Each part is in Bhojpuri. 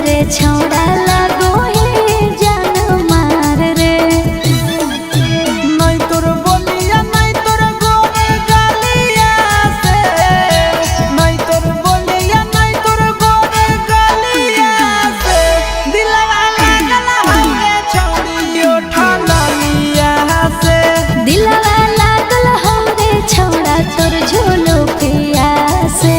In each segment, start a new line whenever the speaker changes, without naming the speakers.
रे छौड़ा लागो हे जान मार रे।
नहीं तोर बोलिया नहीं तोर गोरे गालिया से, नहीं तोर बोलिया नहीं तोर गोरे गालिया से दिलवा लागल हवे छौड़ी ओठा लालिया से।
दिलवा लागल हवे छौड़ा तोर झोलो पिया से।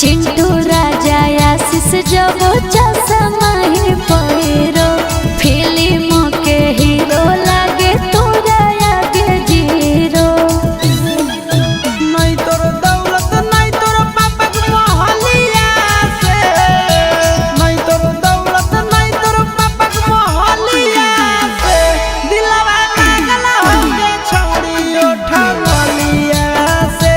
चिंटू राजा आशीष जब चश्मा ही पहिरो फिल्म के हीरो लागे तोरा आगे जीरो।
नहीं तोर दौलत नहीं तोर पापा के मोहलिया से, नहीं तोर दौलत नहीं तोर पापा के मोहलिया से दिलवा लागल हवे छौड़ी ओठा लालिया से।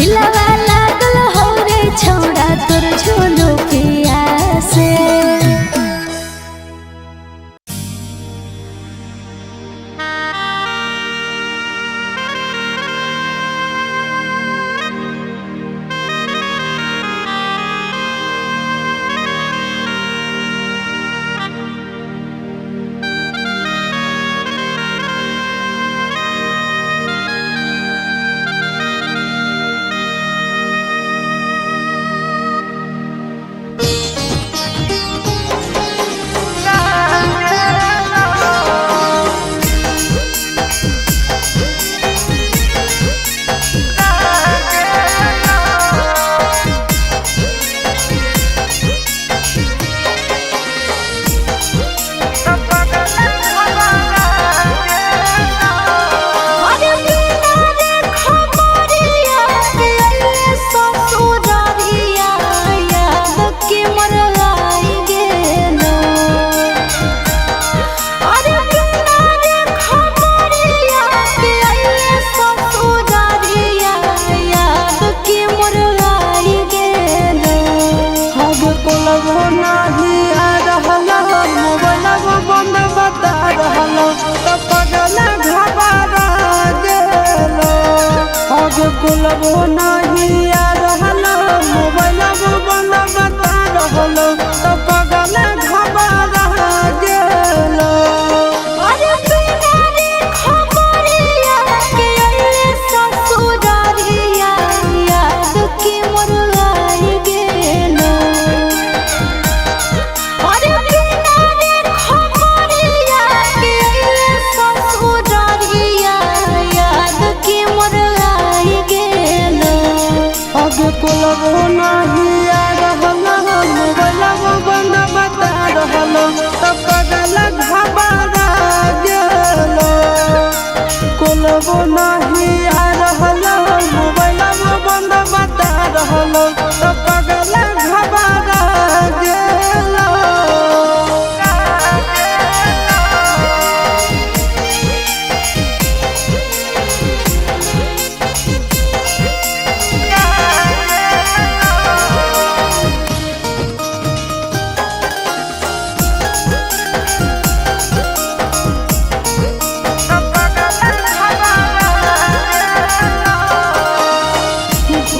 दिलवा लागल हो रे छौड़ा तोर झोलो पिया से।
कुलबो नहीं आ रहलो मोबाइल बंद बता रहलो तो पगल घबरा गेलो।
अरे बिना रे खबरिया के अइले ससुरारिया याद के मोर आई गेलो। अरे बिना रे खबरिया के अइले ससुरारिया याद के मोर आई गेलो।
अब कुलबो नहीं आ रहलो मोबाइल बंद बता रहलो तो पगल घबरा गेलो। कुलबो नहीं आ रहलो मोबाइल बंद बता रहलो तो पगल घबरा गेलो।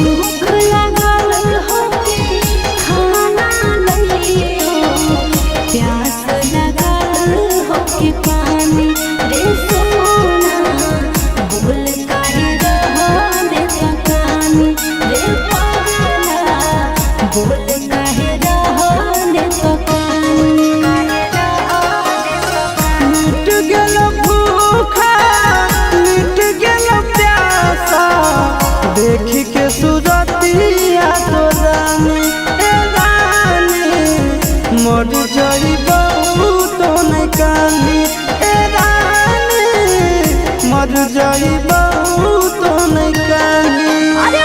भूख लागल होके खाना लइयो, प्यास लागल होके पानी रे सोना। भूल काहे रहने पकानी रे पागला, भूल काहे रहने पकानी।
मिट गेलो भूखा मिट गेलो प्यासा देखी के सूरतिया तो रानी ए रानी मर जाइबो तो नहीं कानी ए रानी मर जाइबो तो नहीं कानी।
अरे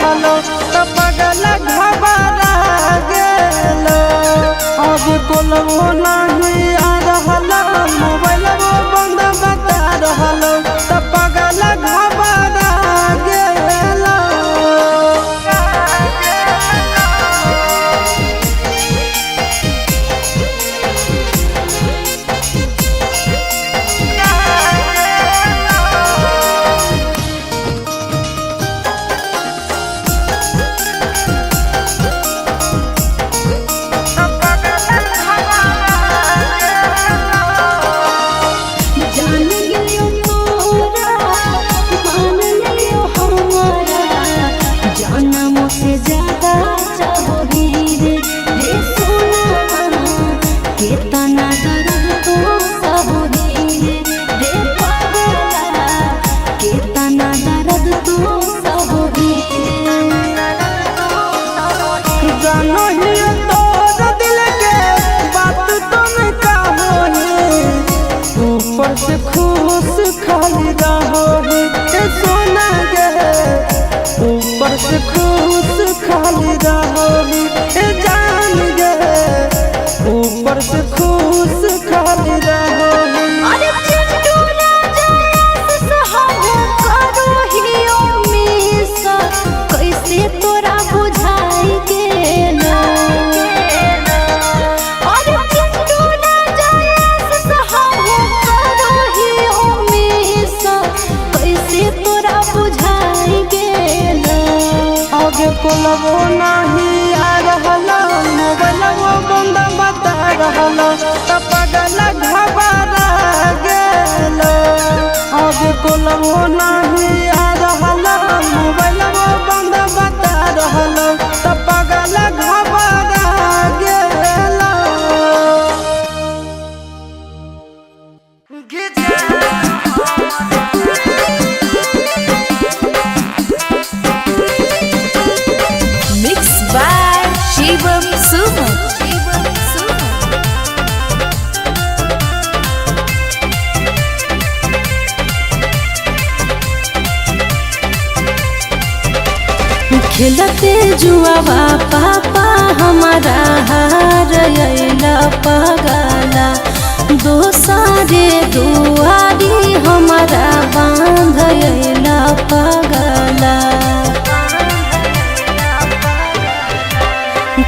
रहलो त पगला घबरा गेलो अब कोलवो नहीं आ रहलो मोबाइल बंद बता रहलो त पगला घबरा गेलो से खुश खाली रहोगे सोना गे ऊपर से खुश खाली रहोगे जान गे ऊपर से खुश खाली रहोगे
अरे चिंटू राजा सहारा करो हियो मिसा कैसे तोरा बुझाई गेलो अरे चिंटू राजा सहारा करो हियो मिसा कैसे तोरा बुझाई गेलो
आगे कोलवो नहीं आ रहलो मोबाइलवो बंद बता रहलो त पगला घबरा गेलो आगे कोलवो नहीं आ रहलो मोबाइलवो बंद बता रहलो त पगला घबरा गेलो
मिक्स बाय शिवम सुमन खेलते जुआवा पापा हमारा हार अइला पगला दोसारे दुआरी हमारा बांध अइला पगला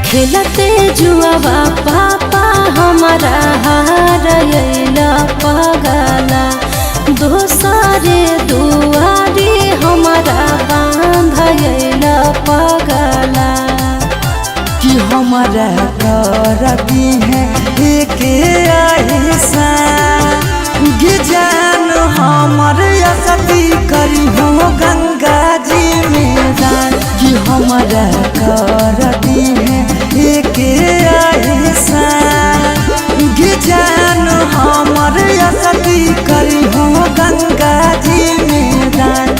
खेलते जुआवा पापा हमारा हार अइला पगला दोसारे दुआरी हमारा बांध अइला पगला
कि हमारा करती है एक ऐसा जान हमर असती करी हो गंगा जी में दान कि हमारा करती है एक ऐसा जान हमर असती करी हो गंगा जी में दान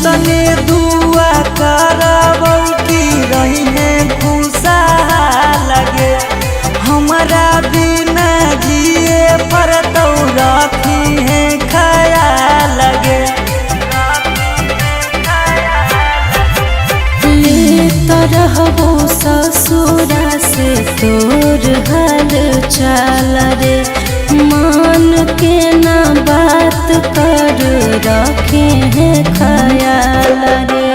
तने दुआ करबौ की रही है खुशा लगे हमारा बिना जिए पर तो रखी है ख्याल लगे
ले रहबो ससुरा से तोर हाल चाल रे मान के ना बात कर रखे हैं ख्याल रे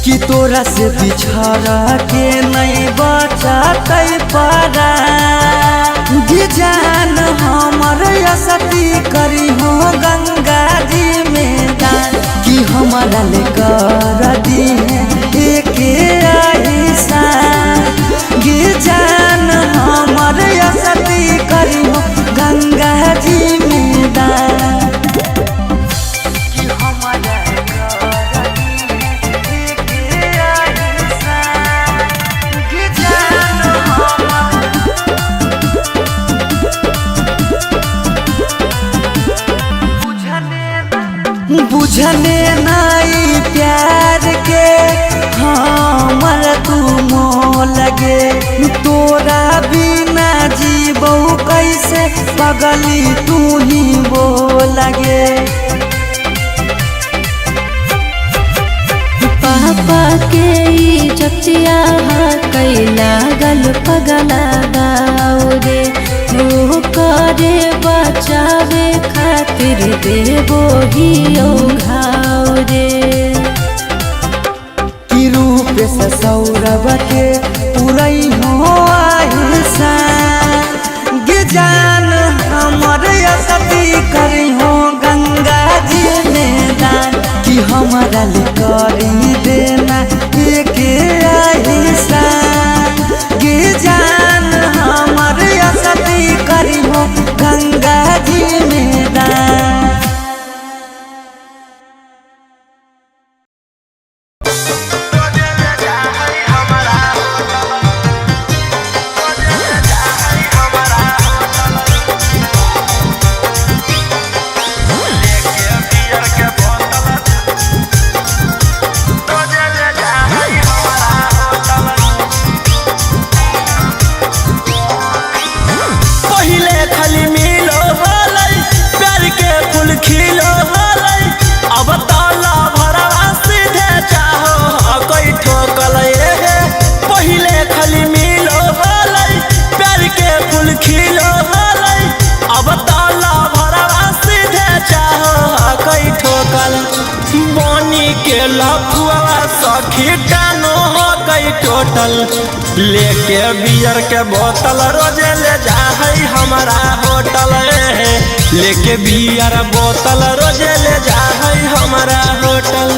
कि तोरा से बिछड़ के नहीं बचते पारा जान हमर असती करी हो गंगा जी में दान कि हमारा लेकर दी एक ऐसा जान हमर असती करी हो गंगा जी में दान कि हमारा बुझने नाई प्यार के हमर तू मोह लगे तोरा बिना जीबो कैसे पगली तू ही वो लगे।
पापा के इज्जतिया कैला गल पगला गाँव रे हो करे बचावे खातिर देवो ही घाव रे।
कि रूप से सौरभ के पुरई हो आयुषा गे जान हमर असती करी हो गंगा जी में दान कि हमारा करी देना एक आयुषा गे जान हमर असती करी हो गंगा जी में दान।
लेके बियर के बोतल रोजे ले जा है हमारा होटल लेके बियर बोतल रोजे ले जा है हमारा होटल।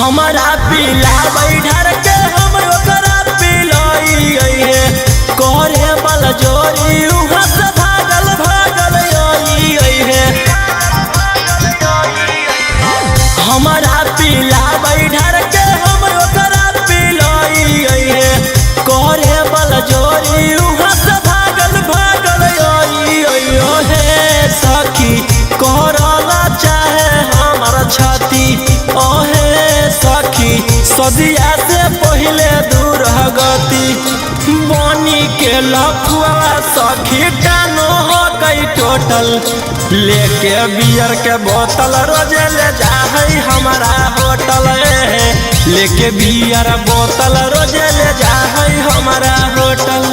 हमारा पीला बैठर के हम ओकरा पिलाई है करे बल जोरी उहाँ से भागल भागल आई है। हमारा पीला बैठर के हम ओकरा पिलाई है करे बल जोरी उहाँ से भागल भागल आई है। सखी करला चाहे हमार छाती ओहे सखी सदिया से पहले दूर गति बनी के लफुआ सखी डानो हो गई टोटल लेके बियर के बोतल रोजे ले जा है हमारा होटल लेके बियर बोतल रोजे ले जा है हमारा होटल।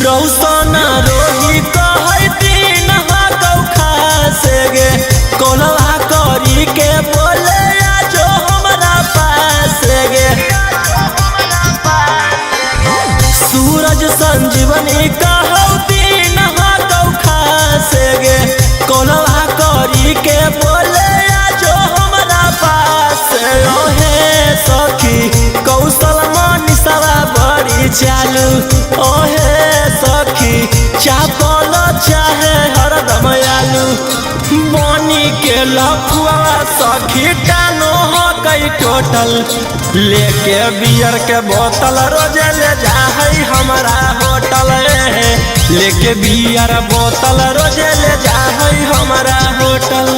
रौसना रोही कहै दिन खासे गे कोलवा करी के बोले जो हमरा पास गे। सूरज संजीवनी कहौ दिन खासे गे कोलवा करी के बोले जो हमरा पास ओहे सखी कौशल मनीषवा बड़ी चालू ओहे सखी चापल चाहे हरदम आलू बनी के लफुआ सखी डानो हो गई टोटल लेके बियर के बोतल रोजे ले जा है हमारा होटल लेके बियर बोतल रोजे ले जा है हमारा होटल।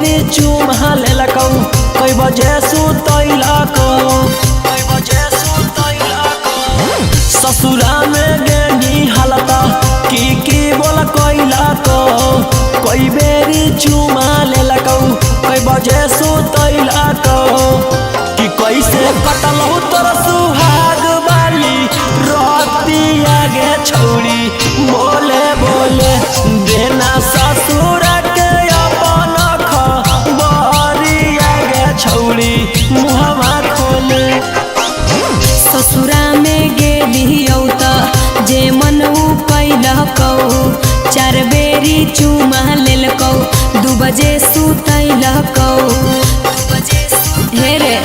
बेरी चुमा लेलकौ कई बजे सुतैलकौ ससुरा में गेनी हालता की बोल कैलकौ कई बेरी चुमा लेलकौ कई बजे सुतैलकौ कि कैसे कटलहु तोर सुहाग बाली रतिया गे छौरी बोले बोले देना ससुर के अपन खबरिया गे छौरी मुहवा खोले
ससुरा में गेलियौ त जे मन कैलकौ 4 बेरी चुमा लेलकौ 2 बजे सुतैलकौ हे रे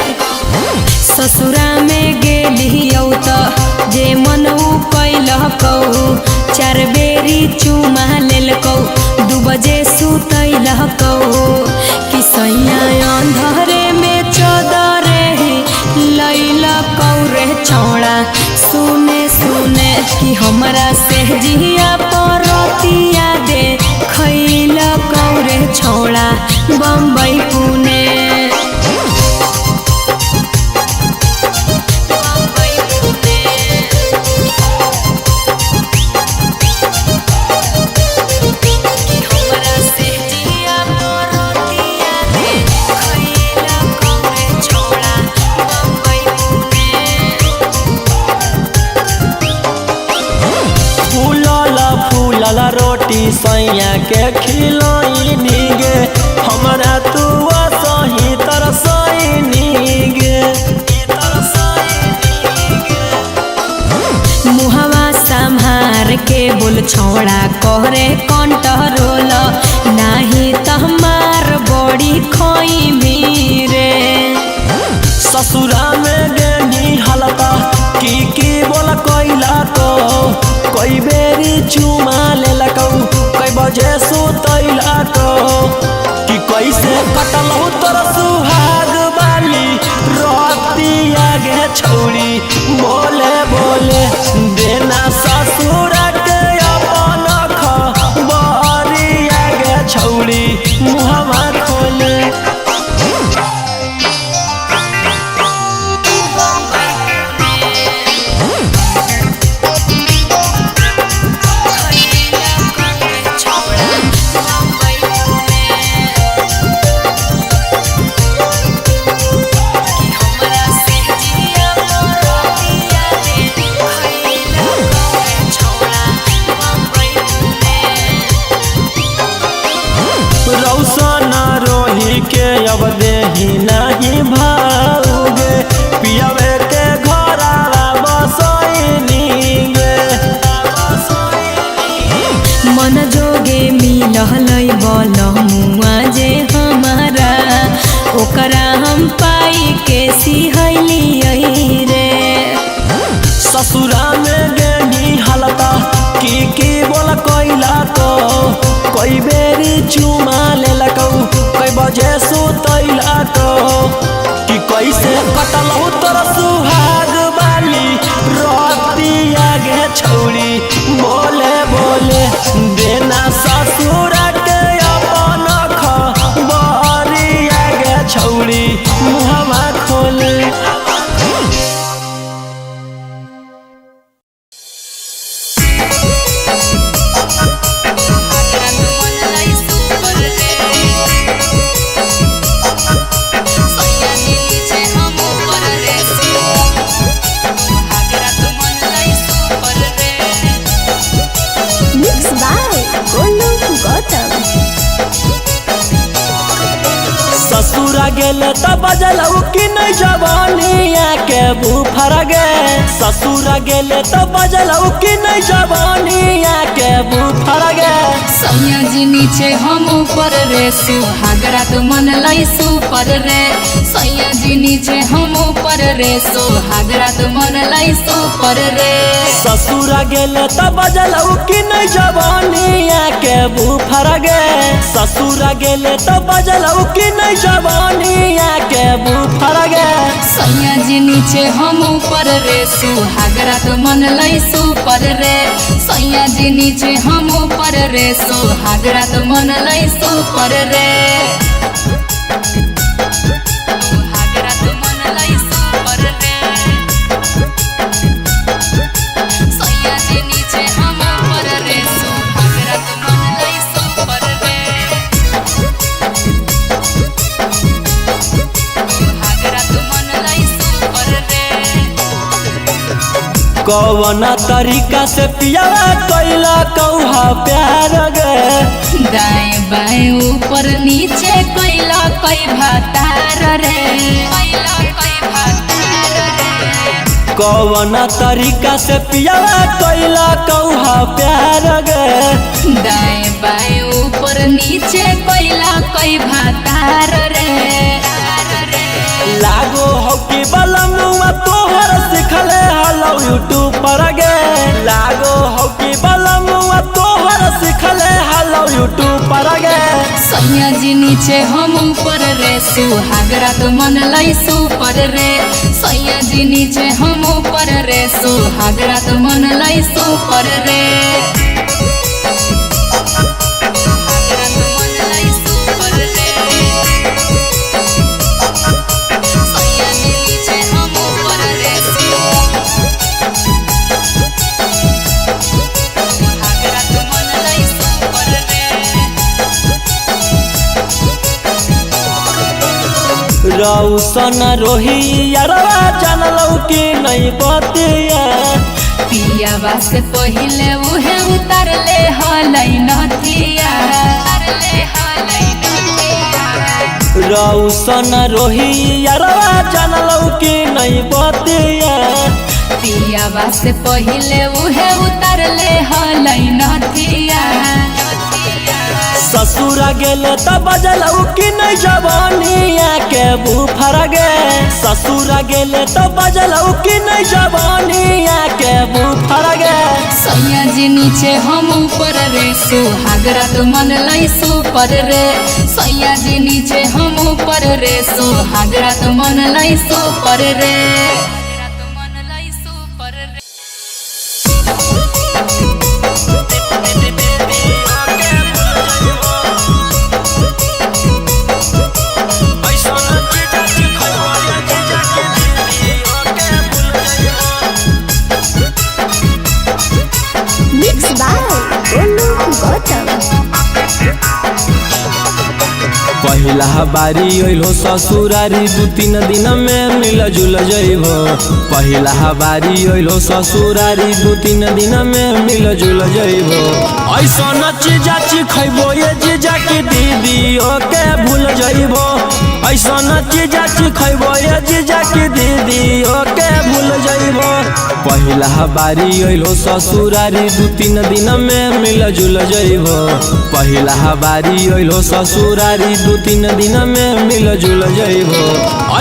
ससुरा में गेलियौ त जे मन कैलकौ 4 बेरी चुमा लेलकौ 2 बजे सुतैलकौ कि सैया अंधरे में चदरे लैलकौ रे छौड़ा सुने सुने कि हमरा से जिया परतिया दे खैलकौ रे छौड़ा बम्बई पुणे
रोटी सैया के खिलैनी गे हमरा तू सही तरसैनी गे
मुहवा संभार के बोल छौड़ा करे कंट्रोल नाही त हमार बड़ी खैमी रे
ससुरा में गेनी हालता की बोल कैलकौ कई बेरी चुमा लेलकौ कई बजे सुतैलकौ कि कैसे कटलहु तोर सुहाग बाली रतिया गे छौरी बोले बोले देना ससुर के अपन खबरिया गे छौरी मुहवा खोले के अब देही नहीं भाऊगे पियावे के घरावा बसैनी गे
मन जोगे मिलहलै बलमुआ जे हमारा ओकरा हम पाई के सिहैलियै रे
ससुरा में गेनी हालता की बोल कैलकौ कई बेरी चुमा लेलकौ कई बजे सुतैलकौ कि कैसे कटलहु तोर सुहाग बाली रतिया गे छौरी बोले बोले देना ससुर के अपन खबरिया गे छौरी मुहवा खोले ससुरा गेले त बजलौ कि नहीं जवानिया के बुफर गे ससुरा गेले त बजलौ कि नहीं जवानिया के बुफर गे
सैया जी नीचे हम ऊपर रे सुहागरा तो मन लाई सुपर रे सैया जी नीचे हम ऊपर रे सुहागरा तो मन लाई सुपर रे
ससुरा गेले त बजलौ कि नहीं जवानिया के बुफर गे ससुरा गेले त बजलौ कि नहीं जवानिया के बुफर गे
सैया जी नीचे हम ऊपर रे सुहागरा तो मन लाई सुपर रे सैया जी नीचे हम ऊपर रे सुहागरा तो मन लाई सुपर रे
कौन तरीका से पियावा कैला कौहा प्यार गे
दाएं बाएं ऊपर नीचे कैला कई भातार रे
कौन तरीका से पियावा कैला कौहा प्यार गे
दाएं बाएं ऊपर नीचे कैला कई भातार रे
लागो हो कि बलमुआ तोहर सिखले हलो यूट्यूब पर गे लागो हो कि बलमुआ तोहर सिखले हलो यूट्यूब पर गे
सैया जी नीचे हम ऊपर रे सुहागरा तो मन लाई सुपर रे सैया जी नीचे हम ऊपर रे सुहागरा तो मन लाई सुपर रे सुहागरा तो मन लाई सुपर रे सैया जी नीचे हम ऊपर रे सुहागरा तो मन लाई सुपर रे
रौसन रोही यारवा जानलौ कि नहीं बतिया
पिया से पहिले उहे उतर ले हलै नथिया
रौसन रोही यारवा जानलौ कि नहीं बतिया
पिया से पहिले उहे उतर ले हलै नथिया
ससुरा गेले त बजलौ कि नहीं जवानिया के बुफर गे ससुरा गेले त बजलौ कि नहीं जवानिया के बुफर गे
सैया जी नीचे हम ऊपर रे सुहागरा तो मन लाई सुपर रे सैया जी नीचे हम ऊपर रे सुहागरा तो मन लाई सुपर रे
Mixed by Olu Gautam.
पहिला बारी अइलो ससुरारी 2-3 दिन में मिल जुल जइबो पहिला बारी अइलो ससुरारी 2-3 दिन में मिल जुल जइबो ऐसन चीजा खइबो ये जीजा की दीदी ओके भूल जइबो ऐसन चीजा खइबो ये जीजा की दीदी ओके भूल जइबो पहिला बारी अइलो ससुरारी 2-3 दिन में मिल जुल जइबो पहिला बारी अइलो ससुरारी 2-3 दिन में मिल जुल जइबो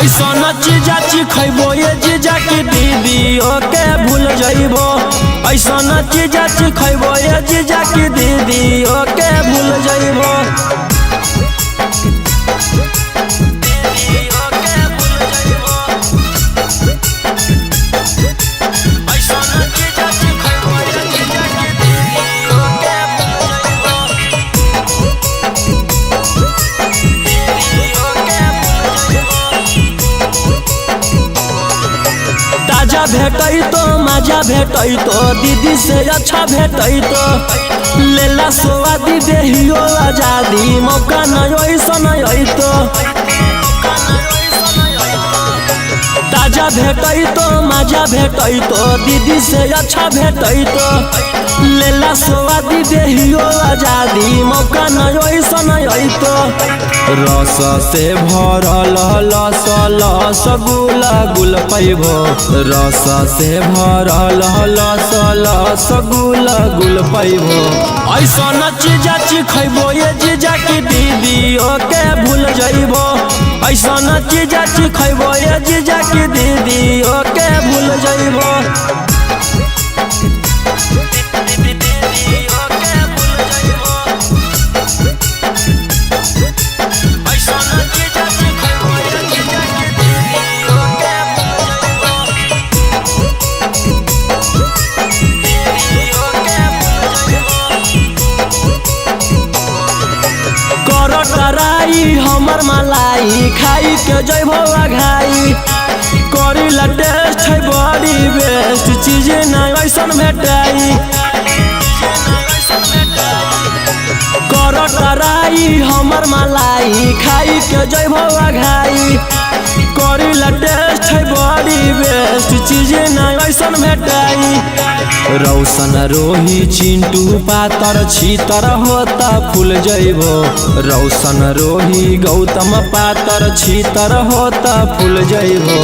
ऐसन चीजा खइबो ये जीजा की दीदी ओके भूल जइबो ऐसन चीजा खइबो ये जीजा की दीदी ओके भूल जइबो भेटई तो मजा भेटई तो दीदी से अच्छा भेटई तो लेला स्वादी देहियो आजादी मौका नहीं ऐसन तो ताजा भेटई तो मजा भेटई तो दीदी से अच्छा भेटई तो लेला स्वादी देहियो आजादी मौका नहीं ऐसन तो रस से भरल लस लस गुला गुल पैबो रस से भरल लस लस गुला गुल पैबो ऐसन चीजा खइबो ये जीजा की दीदी ओके भूल जइबो ऐसन चीजा खइबो ये जीजा की दीदी ओके भूल जइबो हमर मलाई खाई के जइबो आघाई करी ला टेस्ट है बड़ी बेस्ट चीज नहीं ऐसन भेटाई कर टराई हमर मलाई खाई के जइबो आघाई करी ला टेस्ट है बड़ी बेस्ट चीज ना ऐसन भेटाई। रौशन रोही चिंटू पातर छीतर होता फूल जइबो। रौशन रोही गौतम पातर छीतर होता फूल जइबो।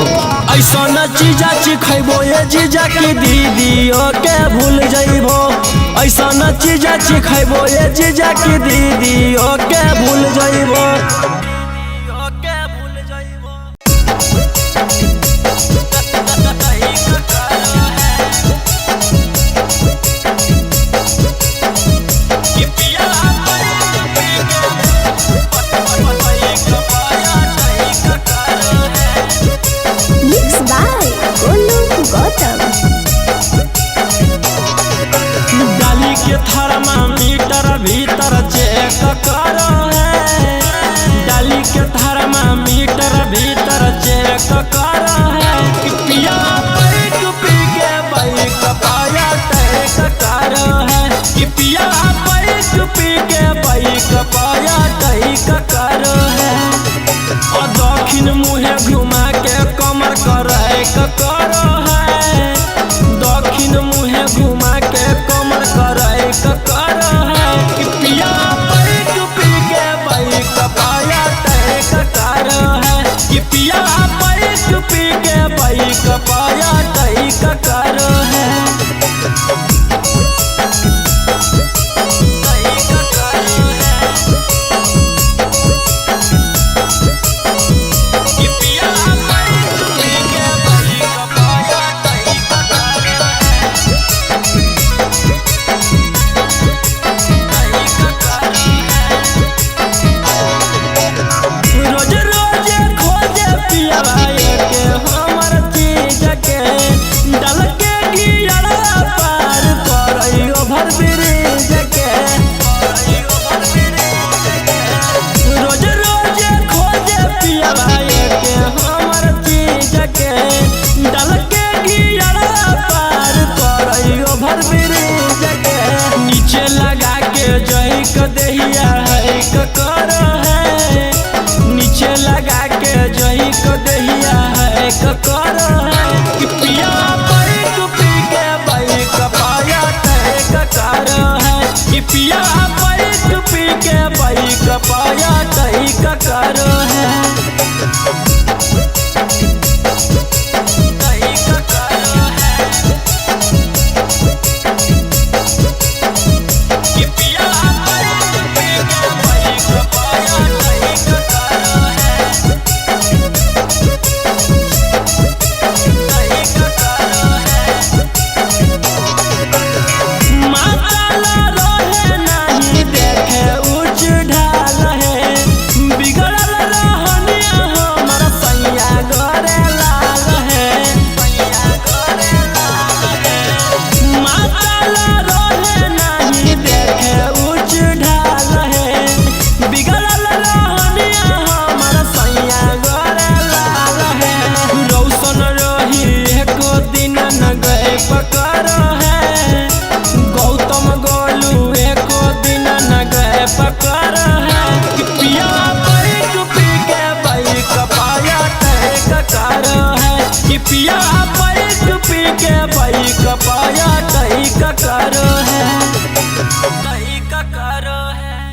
ऐसन चीजा चिखैबो ये जीजा की दीदियों के भूल जइबो। ऐसन चीजा चिखैबो ये जीजा की दीदियों के भूल जइबो। डाली के थर्मामीटर भीतर चेक करो है। डाली के थर्मामीटर भीतर चेक करो है। पिया बाइक पी के बाइक पाया टैक करो है। पिया बाइक पी के बाइक पाया टैक करो है। और दक्षिण मुहे घुमा के कमर करे करो है। दक्षिण मुहे घुमा के कमर करे करो है। पिया बाइक पी के बाइक पाया टैक करो है। पिया बाइक पी के बाइक पाया टैक करो है। नीचे लगा के जही क दहिया है करो है। नीचे लगा के जही क दहिया है करो है। पिया बाइक पी के बाइक पाया टैक करो है। पिया बाइक पी के बाइक पाया टैक करो है। पिया बाइक पी के बाइक पाया टैक करो है। टैक करो है।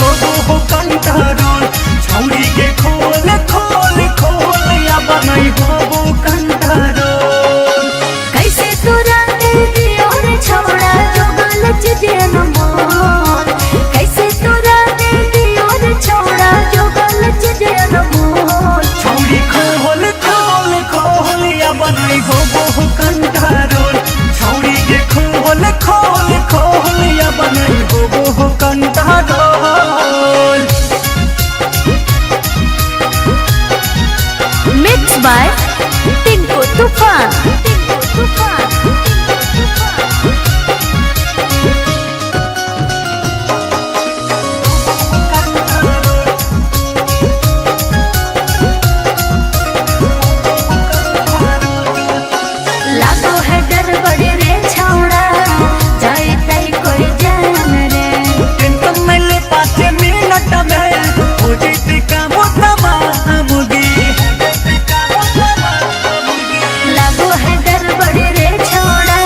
हो कंट्रोल छौरी के खोल खोल खोल या बनाई हो कंट्रोल
कैसे तोरा दे दियो रे छौड़ा जो गलत जेन मोर कैसे तोरा दे दियो रे छौड़ा जो गलत जेन मोर
छौरी खोल खोल खोल या बनाई हो कंट्रोल छौरी के खोल खोल खोल या बनाई हो कंट्रोल
मिक्स बाय टिंकू तूफान लागो है डर बड़े रे छौड़ा जाए तई कोई जान रे
टेंशन में ले 5 मिनट में हो जैते काम तमामगी
लागो है डर बड़े रे छौड़ा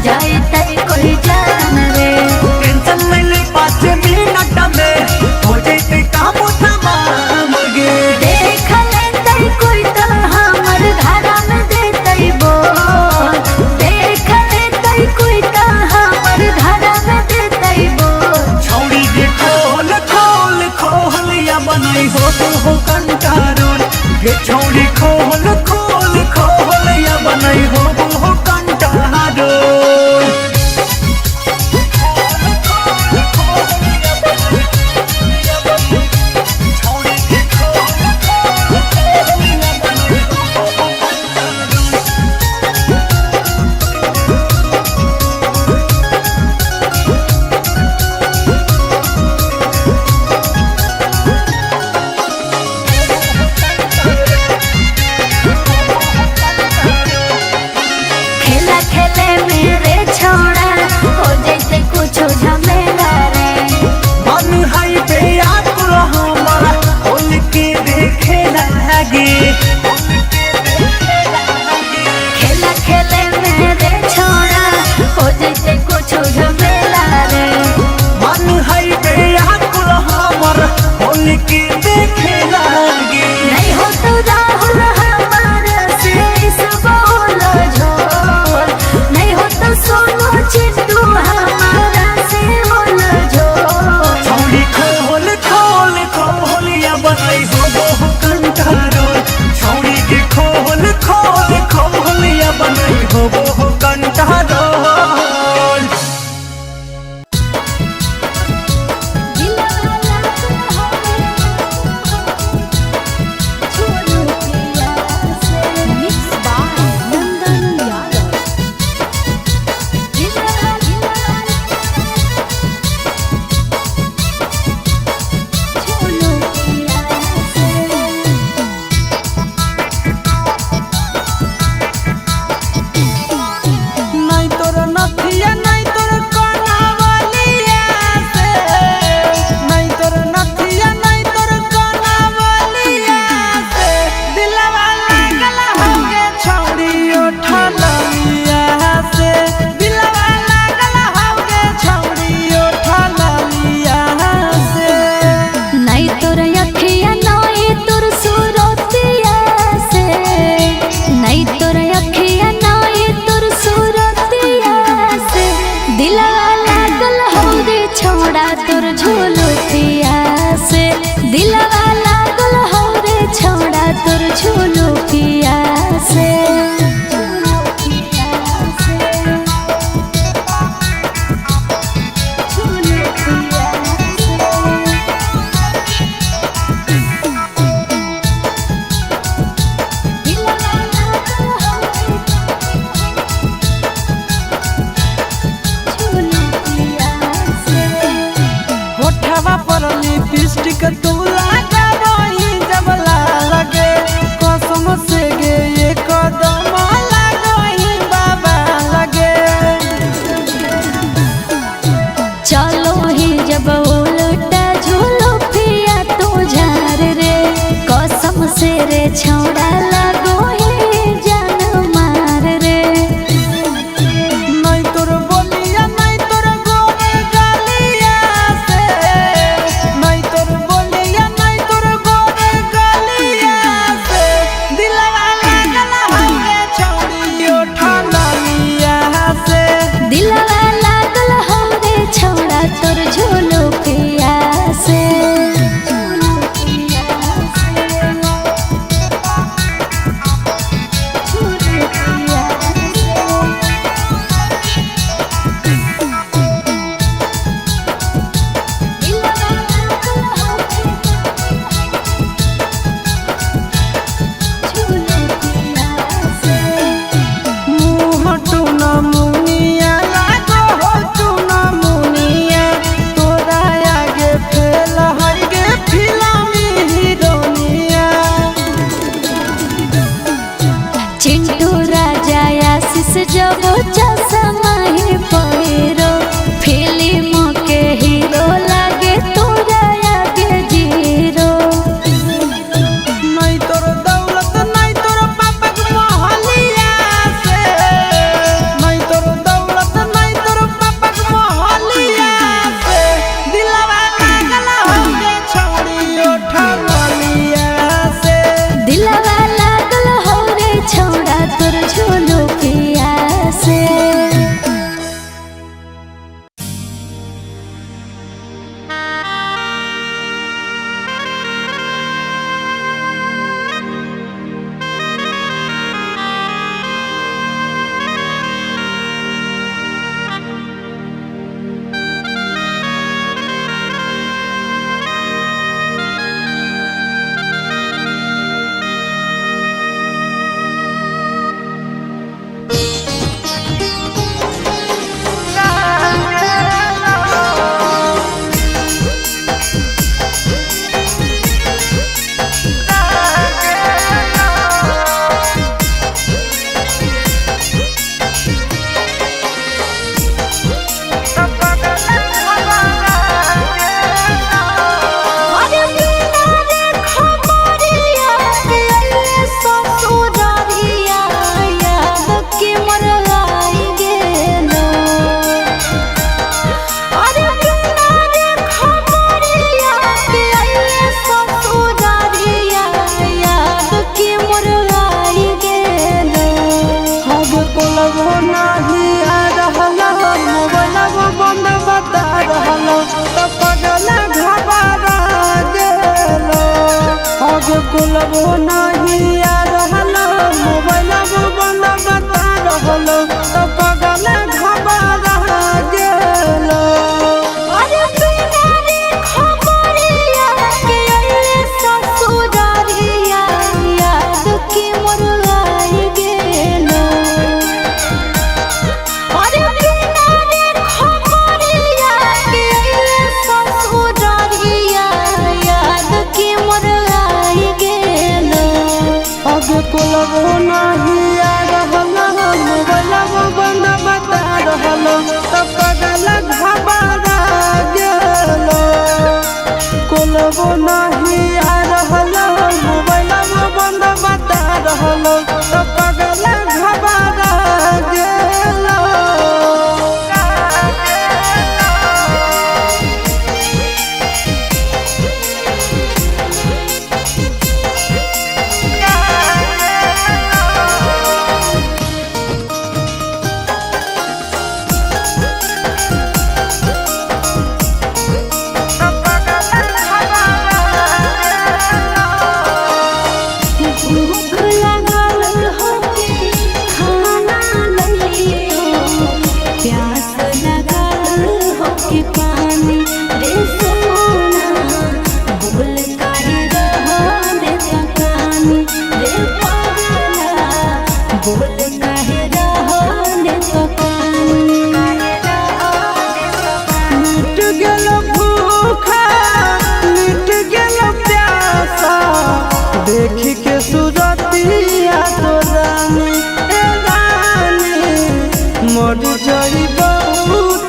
जाए तई कोई जान रे
टेंशन में ले 5 मिनट में हो जैते काम तमामगी
देख ले तई कोई तो हमर घरा में दे तई बोल देख ले तई कोई तो हमर घरा में दे तई बोल
छौरी के खोल खोल खोल या बनाई हो कंट्रोल ये छौरी खोल खोल खोल या बनाई हो कंट्रोल
खेला खेले मेरे छौड़ा हो जैसे कुछ झमेला रे
मन हाई पे आकुल हमारा खोल के देखे लगे
खेला खेले मेरे छौड़ा हो जैसे कुछ झमेला रे
मन हाई पे आकुल हमारा खोल के देखे लगे
नहीं हो तो राहुल हमारा से इस बोल झोल नहीं हो तो सोनो चिट्टू हमारा से बोल झोल
छौरी खोल खोल खोल या बनाई हो कंट्रोल छौरी के खोल खोल खोल या बनाई हो कंट्रोल नहीं तोर नथिया नहीं तोर कनावलिया से नहीं तोर नथिया नहीं तोर कनावलिया से दिलवा लागल होगे छौरी उठलिया से दिलवा लागल होगे छौरी उठलिया से
नहीं तोर अखिया नहीं तोर सूरतिया से नहीं तोर अखिया नहीं तोर सूरतिया से दिलवा लागल हो रे छौड़ा तोर झोलतिया से दिलवा लागल हो रे छौड़ा तोर झोलतिया से
होठवा पर लिपस्टिक तू लगा रही जब लगे कसम से गे ये कदम लगही बाबा लगे
चलो ही जब उलटा झूलो पिया तू झार रे कसम से रे छौड़ा लगो ही जान मार रे
नहीं तोर बोलिया नहीं तोर गोर गालिया से कुलबो नहीं आ रहलो मोबाइल बंद बता रहलो तो पगल घबरा गेलो।
अरे बिना रे खबरिया के अइले ससुरारिया याद की मोर आई गेलो। अरे बिना रे खबरिया के अइले ससुरारिया याद की मोर आई गेलो।
अब कुलबो नहीं आ रहलो मोबाइल बंद बता रहलो तो पगल घबरा गेलो। कुलबो नहीं आ रहलो मोबाइल बंद बता रहलो तो पगल घबरा गेलो।
भूख लागल होके खाना लइयो, प्यास लागल होके पानी रे सोना। बोल काहे रहने तकानी रे पगला, बोल काहे रहने तकानी।
मिट गेलो भूखा मिट गेलो प्यासा देख के सूरतिया तो रानी ए रानी मर जाइबो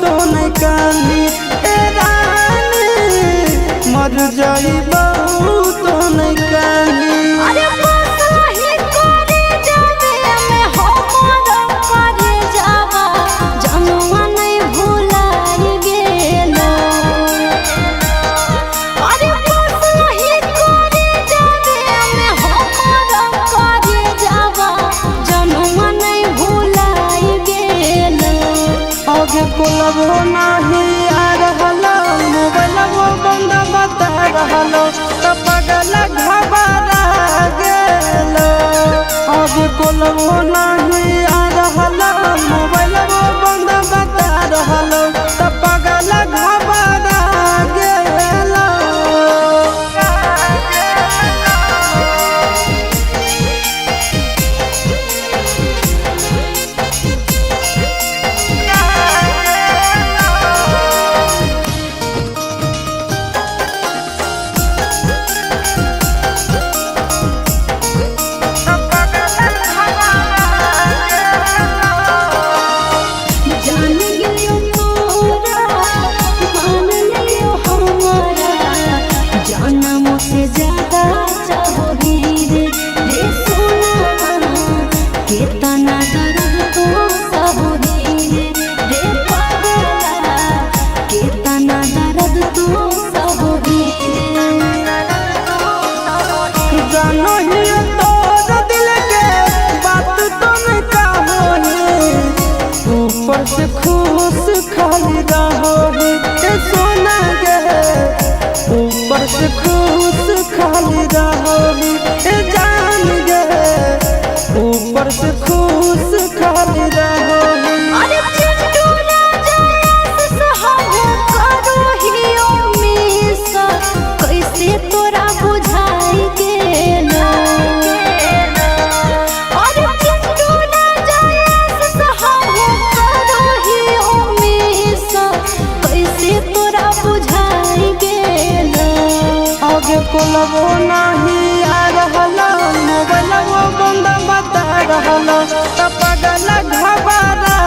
तो नहीं कानी ए रानी मर जाइबो तो नहीं कानी।
अरे बसही करे जावे में हमर करे जावा जनुआ नहीं भुलाई गेलो। अरे बसही करे जावे में हमर करे जावा जनुआ नहीं भुलाई गेलो।
आगे कुलबो नहीं आ रहलो मोबाइल बंद बता रहलो तो पगल घबरा गेलो। आगे कुलबो नहीं आ रहलो मोबाइल बंद बता रहलो तो पगल घबरा गेलो।
जान गेलियो तोरा मान लियो हमारा, जनम से ज्यादा चाहोगी रे सोना। कितना दर्द तो सहोगी रे पगला, कितना दर्द तो सहोगी।
जानो ही तोर दिल के बात तुम कहोगी ऊपर से खुश खाली रहोगी ए सोना गे ऊपर से खुश खाली रहोगी ए जान गे ऊपर से खुश खाली रहोगी।
अरे चिंटू राजा सहारे करो हियो मिसा, कैसे तोरा बुझाई गेलो। अरे चिंटू राजा सहारे करो हियो मिसा, कैसे तोरा बुझाई गेलो।
आगे कुलबो नहीं आ रहलो मोबाइल बंद बता रहलो तो पगल घबरा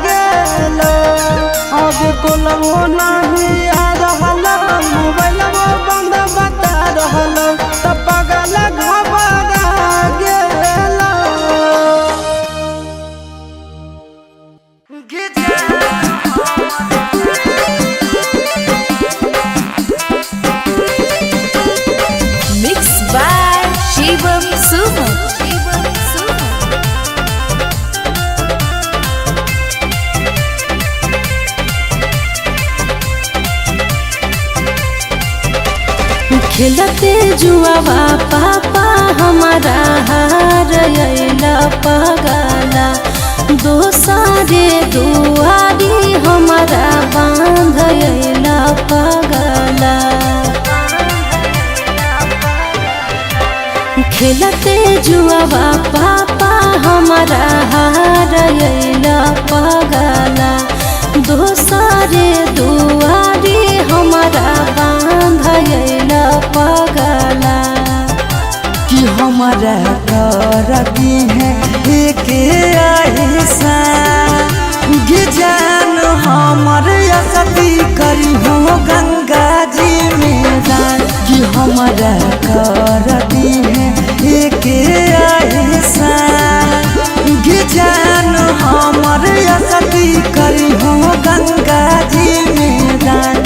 गेलो। आगे कुलबो नहीं आ रहलो मोबाइल बंद बता रहलो तो पगल घबरा गेलो।
मिक्स बाय शिवम सुमन।
खेलते जुआवा पापा हमारा हार अइला पगला दोसरे दुआरी हमारा बांध अइला पगला खेलते जुआवा पापा हमारा हार अइला पगला दोसरे दुआरी हमारा बांध अइला पगला
कि हमारा करती है एक ऐसा जान हमर असती करी हो गंगा जी में दान कि हमारा करती है एक ऐसा जान हमर असती करी हो गंगा जी में दान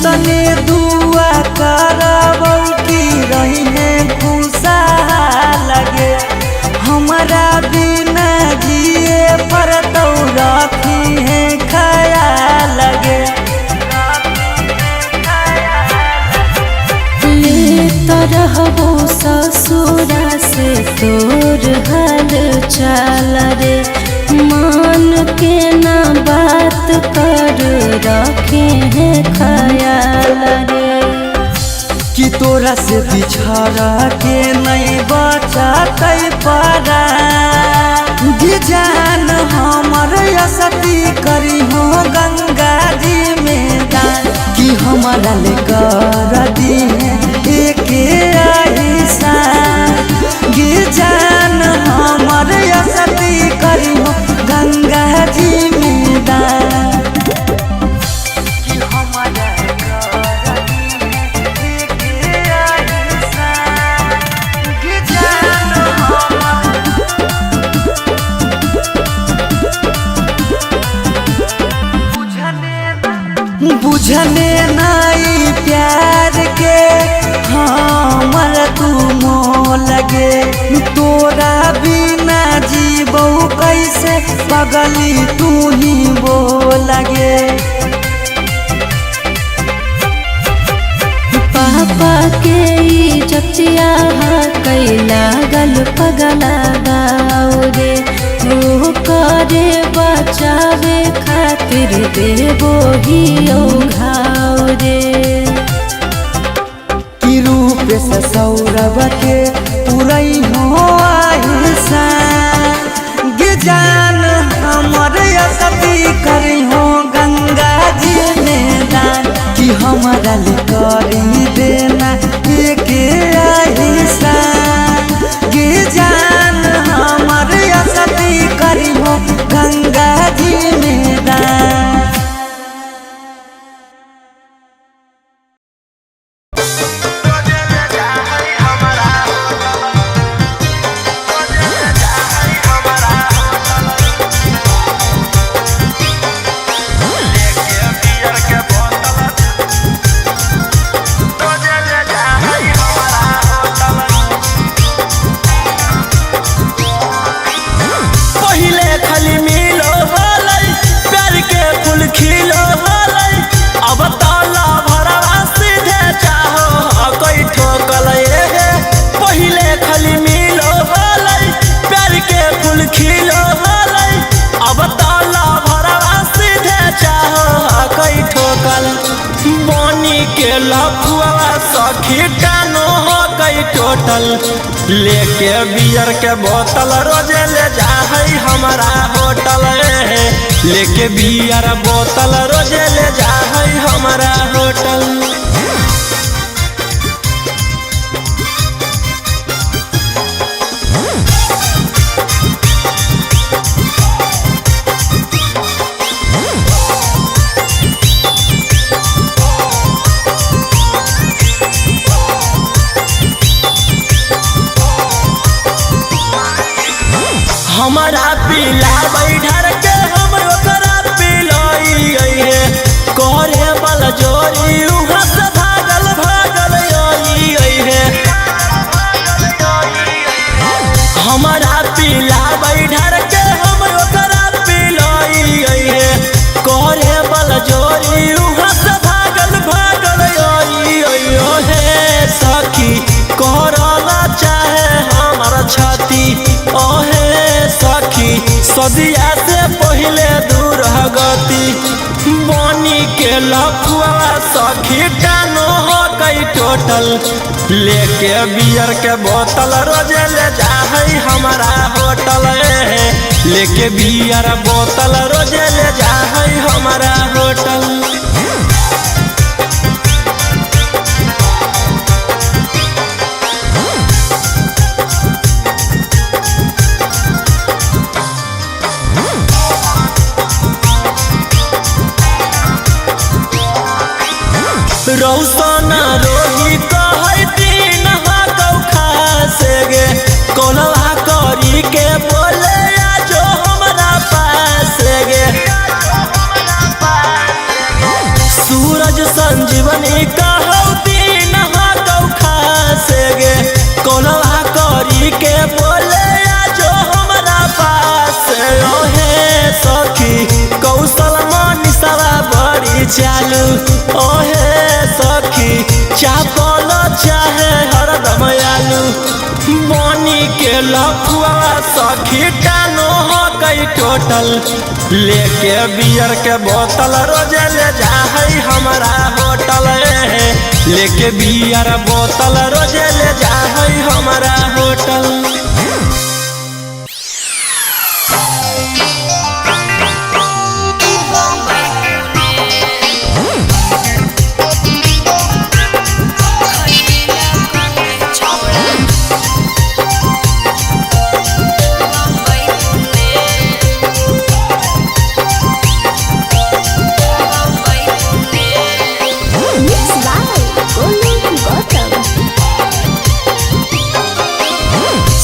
तने दुआ करबौ की रही है खुशहाल लगे हमारा बिना जिए पर तो रखी है ख्याल लगे
ले रहबो ससुरा से तोर हाल चाल रे मान के ना बात कर रखे हैं ख्याल रे
कि तोरा से बिछड़ा के नहीं बचाते पारा जान हमर असती करी हो गंगा जी में दान कि हमारा लेकर दी एक ऐसा जान हमर असती करी हो गंगा जी में दान बुझने नहीं प्यार के हमर तू मोह लगे तोरा बिना जीबो कैसे पगली तू ही वो लगे
पापा के इज्जतिया कैला गल पगला गाओ रे वो करे बचावे खातिर देवो ही घाव रे
कि रूप से सौरभ के पुरई हो आहिसा जान हमर असती करी हो गंगा जी में दान कि हमारा करी देना एक ऐसा जान हमर असती करी हो गंगा जी में दान
टोटल लेके बियर के बोतल रोजे ले जा है हमारा होटल लेके बियर बोतल रोजे ले जा है हमारा होटल हमारा पीला बैठर के हम ओकरा पिलाई है करे बल जोरी उहा सदिया से पहले दूर गति बनी के लफुआ सखी टानो हो गई टोटल लेके बियर के बोतल रोजे ले जाहई हमारा होटल लेके बियर बोतल रोजे ले जाहई हमारा होटल। रौसना रोही कहै दिन हाथौ खासे गे कोलवा करी के बोले आजो हमरा पास गे सूरज संजीवनी कहौ दिन हाथौ खासे गे कोलवा करी के बोले आजो हमरा पास ओहे सखी कौशल मनीषवा बड़ी चालू ओहे सखी चापल चाहे हरदम आलू बनी के लफुआ सखी टानो हो गई टोटल लेके बियर के बोतल रोजे ले जाहई हमारा होटल लेके बियर बोतल रोजे ले जाहई हमारा होटल।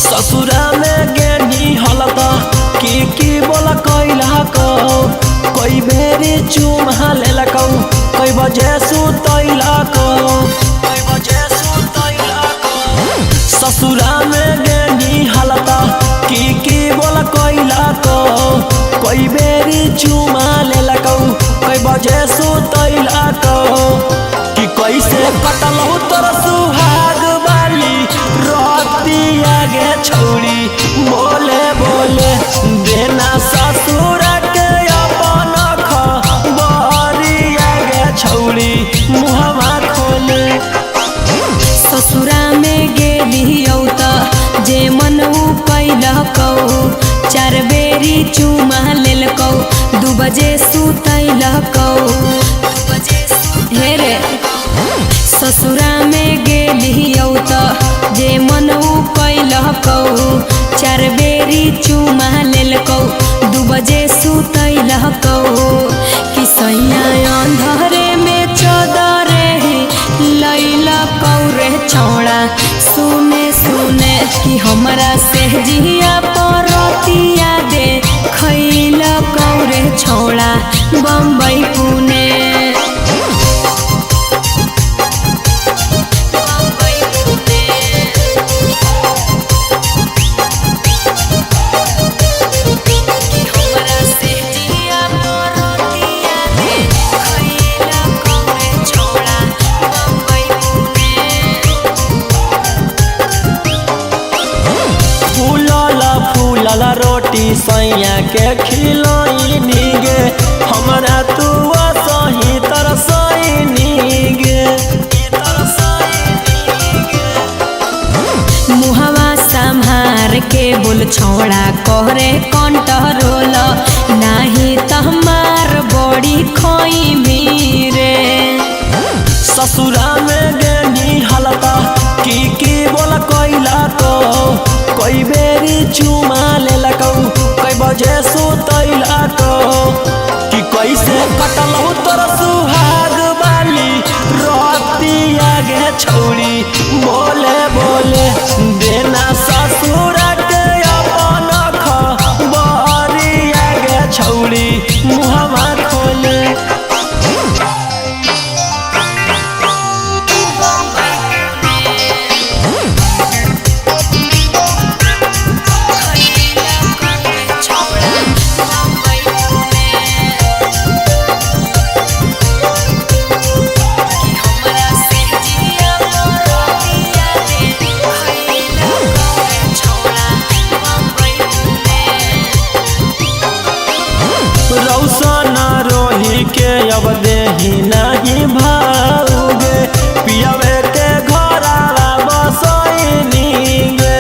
ससुरा में गेनी हलत की बोला कैला को कोई बेरी चुमा लेलकौ कोई बजे सुतैला को ससुरा में गेनी हलत की बोला कैला को कोई बेरी चुमा लेलकौ कोई बजे सुतैला को कि कैसे कटलहु तोर सुहाग वाली रतिया गे छौड़ी बोले बोले देना ससुर के अपन खबरिया गे छौड़ी मुहवा खोले
ससुरा में गेलियौ त जे मन कैलकौ 4 बेरी चुमा लेलकौ 2 बजे सुतैलकौ हे रे ससुरा में गेलियौ त जे मन कैलकौ 4 बेरी चुमा लेलकौ 2 बजे सुतैलकौ कि सैया अंधरे में चदरे लैलकौ रे छौड़ा सुने सुने कि हमरा से जिया परतिया दे खैलकौ रे छौड़ा बम्बई पुणे
रोटी सैया के खिलैनी गे हमरा तू सही तरसैनी गे
मुहवा संभार के बोल छौड़ा कहरे कंट्रोल नाही त हमार बड़ी खोई रे
ससुरा में गेनी हलता की बोला कैला को कोई बेरी चुमा लेलकौ कोई बजे सुतैलकौ कि कैसे कटलहु तोर सुहाग वाली रतिया गे छौड़ी बोले बोले देना ससुर के अपन खबरिया गे छौड़ी मुहवा खोले छोड़ी के अब देही नहीं भाऊगे पियावे के घर बसोइनी गे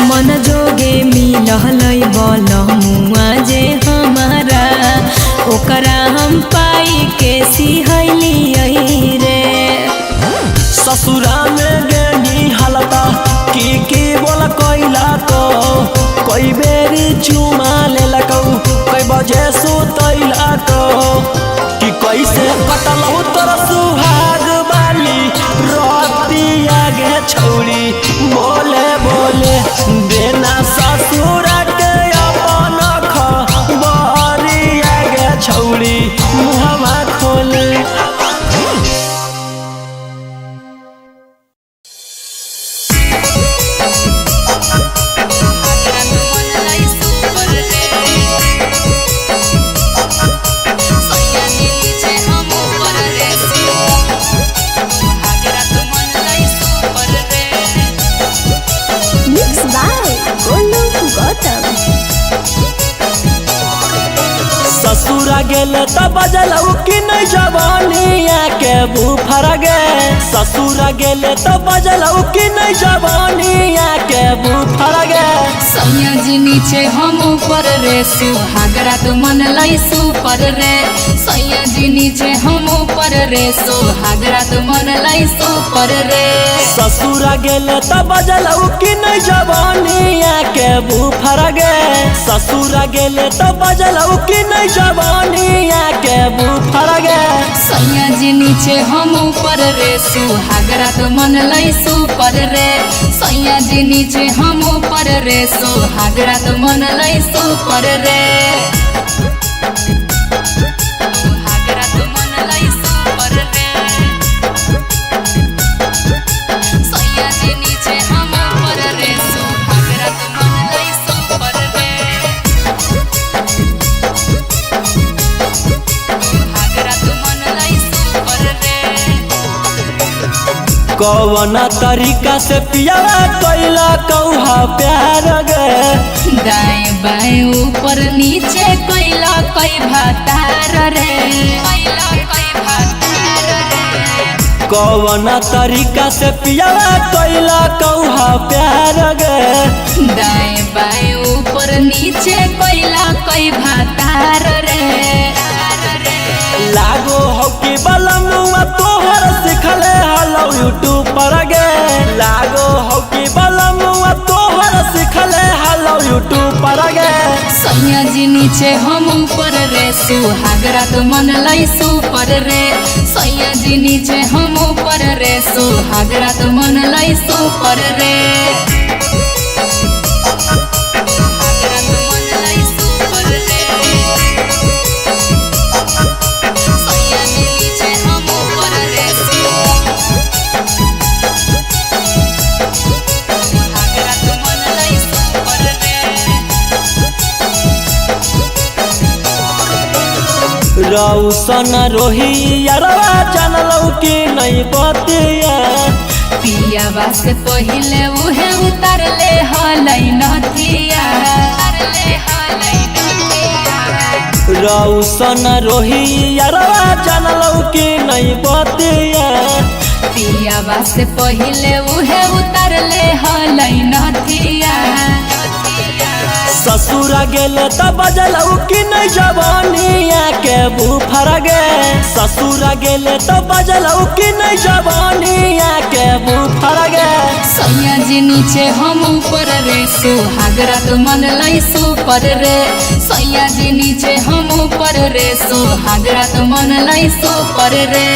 मन जोगे मिलहलै बलमुआ जे हमारा ओकरा हम पाई के सिहैली रे
ससुरा में गेनी हालता की बोला कोइला को कोई बेरी चुमा ले लकौ कोई बजे सुतैला को कि कैसे कटलौ तोर सुहाग बाली रतिया गे छौरी बोले बोले देना ससुर के अपन खबरिया गे छौरी मुहवा खोले ससुरा गेले त बजलौ कि नहीं जवानिया के बुफर गे ससुरा गेले त बजलौ कि नहीं जवानिया के बुफर गे
सैया जी नीचे हम ऊपर रे सुहागरा तो मन लाई सुपर रे सैया जी नीचे हम ऊपर रे सुहागरा तो मन लाई सुपर रे
ससुरा गेले त बजलौ कि नहीं जवानिया के बुफर गे ससुरा गेले त बजलौ कि नहीं जवानिया के बुफर गे
सैया जी नीचे हम ऊपर रे सुहागरा तो मन लाई सुपर रे सैया जी नीचे हम ऊपर रे सुहागरा तो मन लाई सुपर रे सुहागरा तो मन लाई सुपर रे सैया जी नीचे हम ऊपर रे सुहागरा तो मन लाई सुपर रे सुहागरा तो मन लाई सुपर रे
कौन तरीका से पियावा कैला कौहा प्यार गे
दाएं बाएं ऊपर नीचे कोइला कोई भातार रे कोइला कोई भातार रे
कौन तरीका से पियावा कैला कौहा प्यार गे
दाएं बाएं ऊपर नीचे कोइला कोई भातार रे
लागो हो कि बलमुआ तोहर सिखले हलो यूट्यूब पर गे लागो हो कि बलमुआ तोहर सिखले हलो यूट्यूब पर गे
सैया जी नीचे हम ऊपर रे सुहागरा तो मन लाई सुपर रे सैया जी नीचे हम ऊपर रे सुहागरा तो मन लाई सुपर रे सुहागरा तो मन लाई सुपर रे सैया जी नीचे हम ऊपर रे सुहागरा तो मन लाई सुपर रे
रौसन रोहिया जानलौ कि नहीं बतिया
पियावा से पहिले उहे उतर ले हलै नथिया
रौसन रोहिया जानलौ कि नहीं बतिया
पियावा से पहिले उहे उतर ले हलै नथिया
ससुरा गेले त बजलौ कि नहीं जवानिया के बुफर गे ससुरा गेले त बजलौ कि नहीं जवानिया के बुफर गे
सैया जी नीचे हम ऊपर रे सुहागरा तो मन लाई सुपर रे सैया जी नीचे हम ऊपर रे सुहागरा तो मन लाई सुपर रे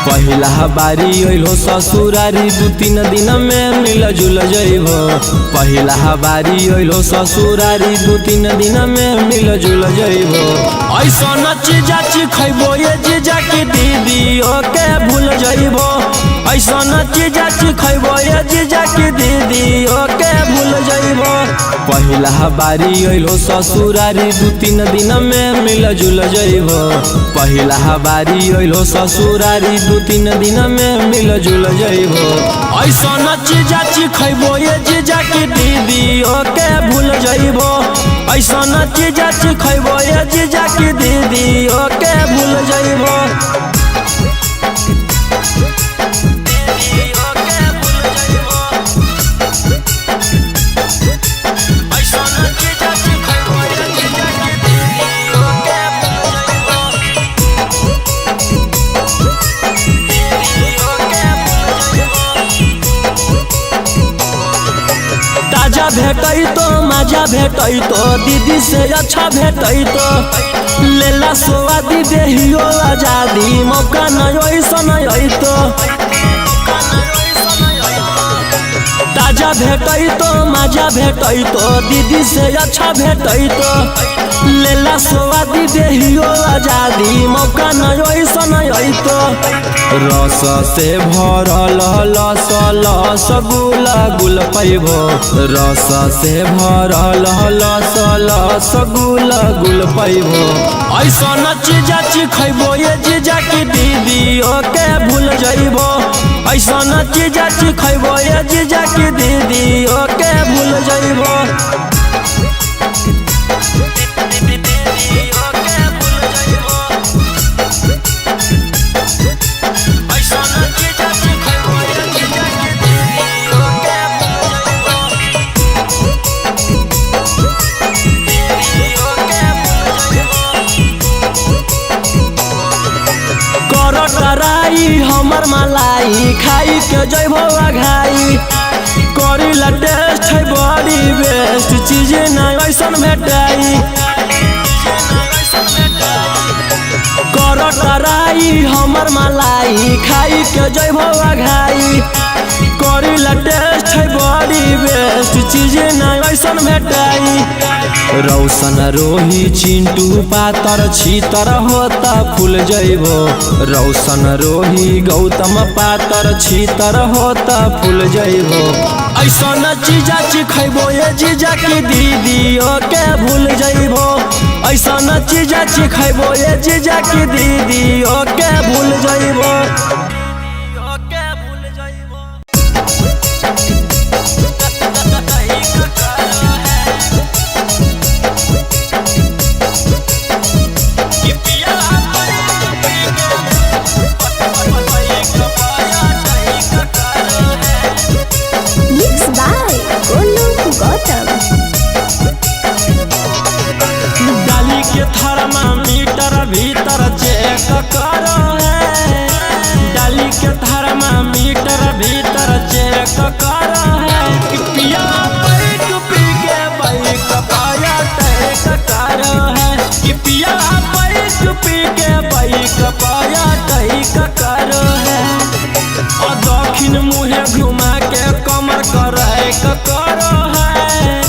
पहिला पहिला बारी अइलो ससुरारी 2-3 दिन में मिल जुल जइबो। पहिला बारी अइलो ससुरारी 2-3 दिन में मिल जुल जइबो। ऐसन चीज खइबो ये जीजा की दीदी ओके भूल जइबो। ऐसन चीज खइबो ये जीजा की दीदी ओके भूल जइबो। पहिला बारी अइलो ससुरारी 2-3 दिन में मिल जुल जइबो। पहिला बारी अइलो ससुरारी 2-3 दिन में मिल जुल जइबो। ऐसन चीज खइबो ये जीजा की दीदी ओके भूल जइबो। ऐसन चीज खइबो ये जीजा की दीदी ओके भूल जइबो। भेटई तो मजा भेटई तो दीदी से अच्छा भेटई तो लेला स्वादी देहियो आजादी मौका नहीं ऐसन तो ताजा भेटई तो मजा भेटई तो दीदी से अच्छा भेटई तो लेला स्वादी देहियो आजादी मौका नहीं ऐसन तो रस से भरल लस लस गुला गुल पैबो। रस से भरल लस लस गुला गुल पैबो। ऐसन चीज खइबो ये जीजा की दीदी ओके भूल जइबो। ऐसन चीज खइबो ये जीजा की दीदी ओके भूल जइबो। हमर मलाई खाई के जइबो घाई करीला टेस्ट है बड़ी बेस्ट चीज ना ऐसन भेटाई। कर टराई हमर मलाई खाई के जइबो घाई करीला टेस्ट है बड़ी बेस्ट चीज ना ऐसन भेटाई। रौशन रोही चिंटू पातर छीतर होता फूल जइबो। रौशन रोही गौतम पातर छीतर होता फूल जइबो। ऐसन चीज खइबो ये जीजा की दीदी ओके भूल जइबो। ऐसन चीज खइबो ये जीजा की दीदी ओके भूल जइबो। थर्मामीटर भीतर चेक करो है। डाली के थर्मामीटर भीतर चेक करो है। पिया बैठ पी के बाइक पाया टैक करो है। पिया बैठ पी के बाइक पाया टैक करो है। और दक्षिण मुहे घुमा के कमर करैक करो है।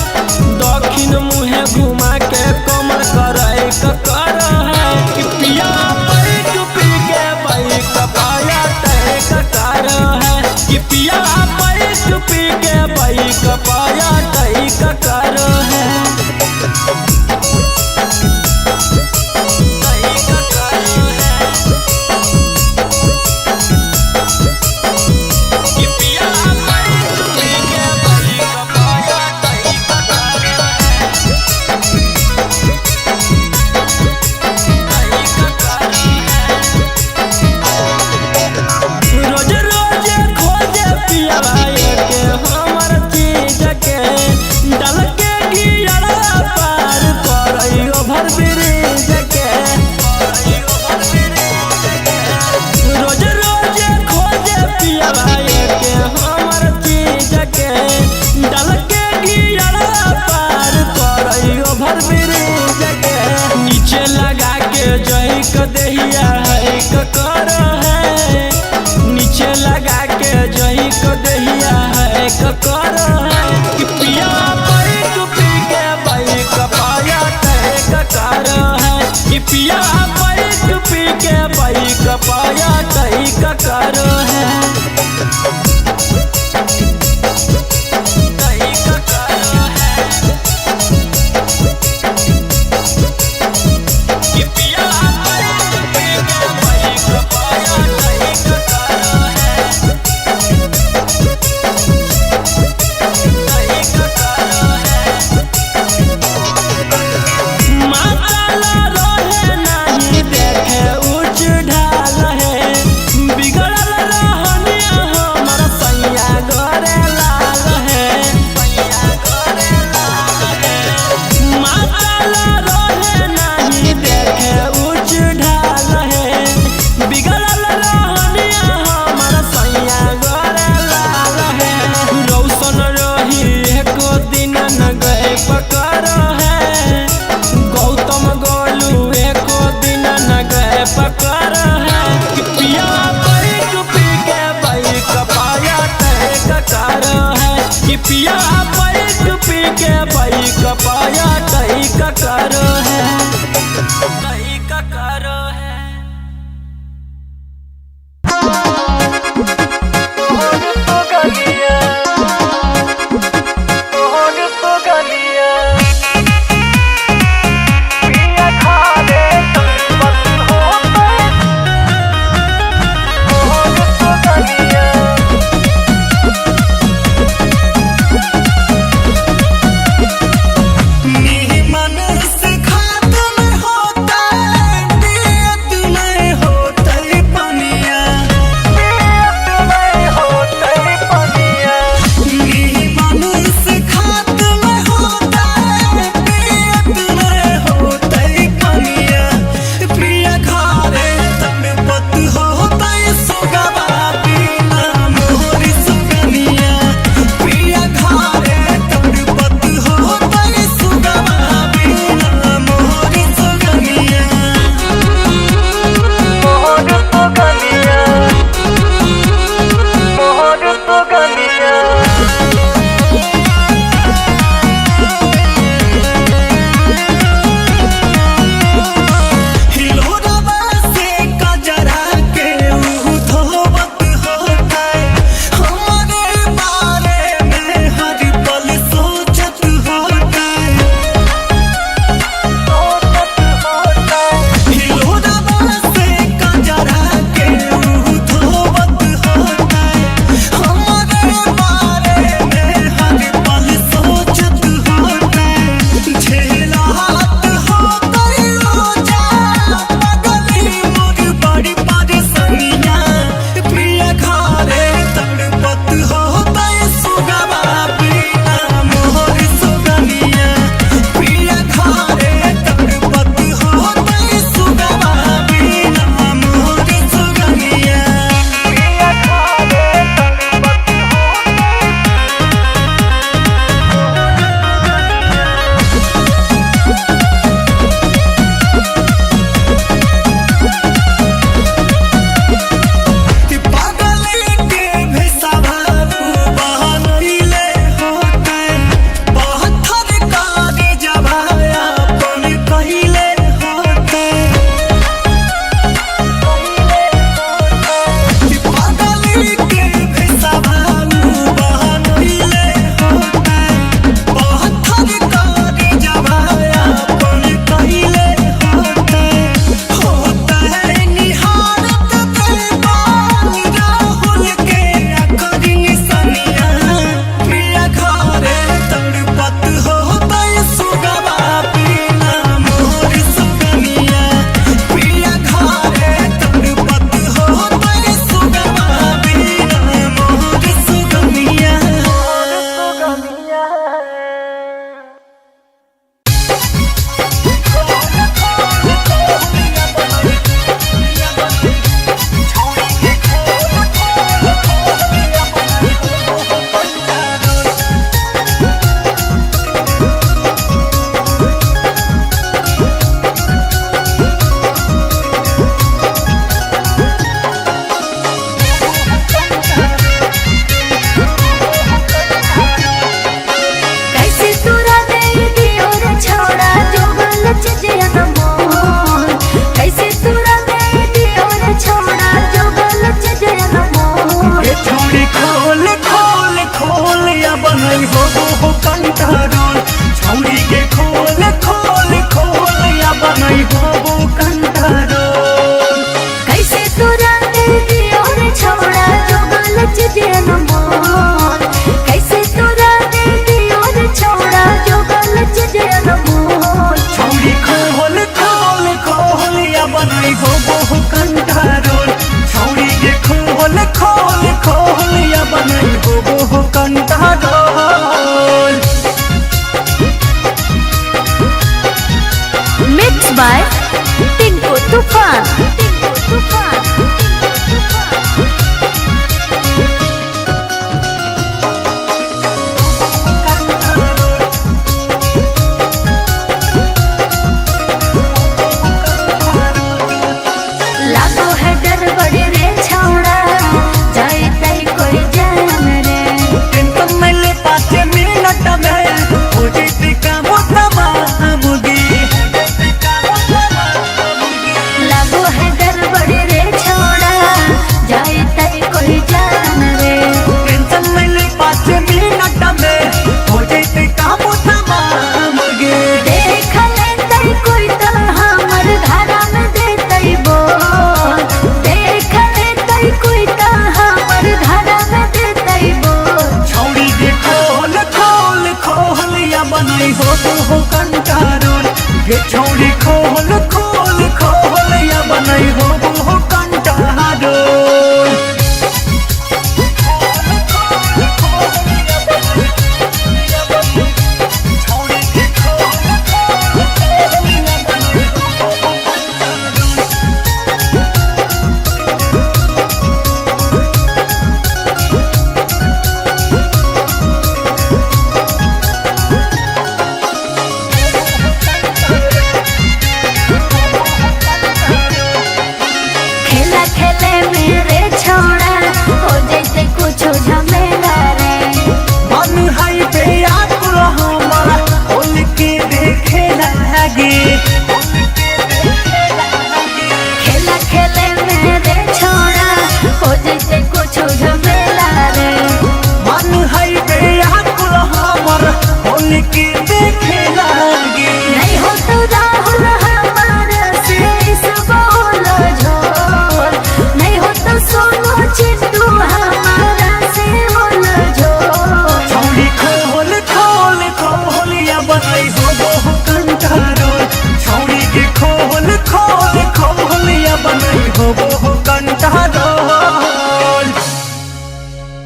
दक्षिण मुहे घुमा के कमर करैक करो है। पिया बैठ पी के बाइक पाया टैक करो है। पिया बैठ पी के बाइक पाया टैक करो है। नीचे लगा के जई क देहिया है क करो है।
कंट्रोल छौरी के खोल खोल खोल या बनाई हो कंट्रोल
कैसे तोरा दे दियो रे छौड़ा जो गलत चीजें मोल कैसे तोरा दे दियो रे छौड़ा जो गलत चीजें मोल
छौरी खोल खोल खोल या बनाई हो कंट्रोल छौरी के खोल खोल खोल या बनाई हो कंट्रोल
मिक्स बाय टिंकू तूफान लागो है डर बड़े रे छौड़ा जाए तई कोई जान रे
टेंशन में ले 5 मिनट में हो जेती काम तमामुगी
लागो है डर बड़े रे छौड़ा जाए तई कोई जान रे
टेंशन में ले 5 मिनट में हो जेती काम तमामुगी
देख ले तई कोई तो हमर धारा में दे तई बोल देख ले तई कोई तो हमर धारा में दे तई बोल
छौरी के खोल खोल खोल या बनाई हो कंट्रोल गे छौरी खोल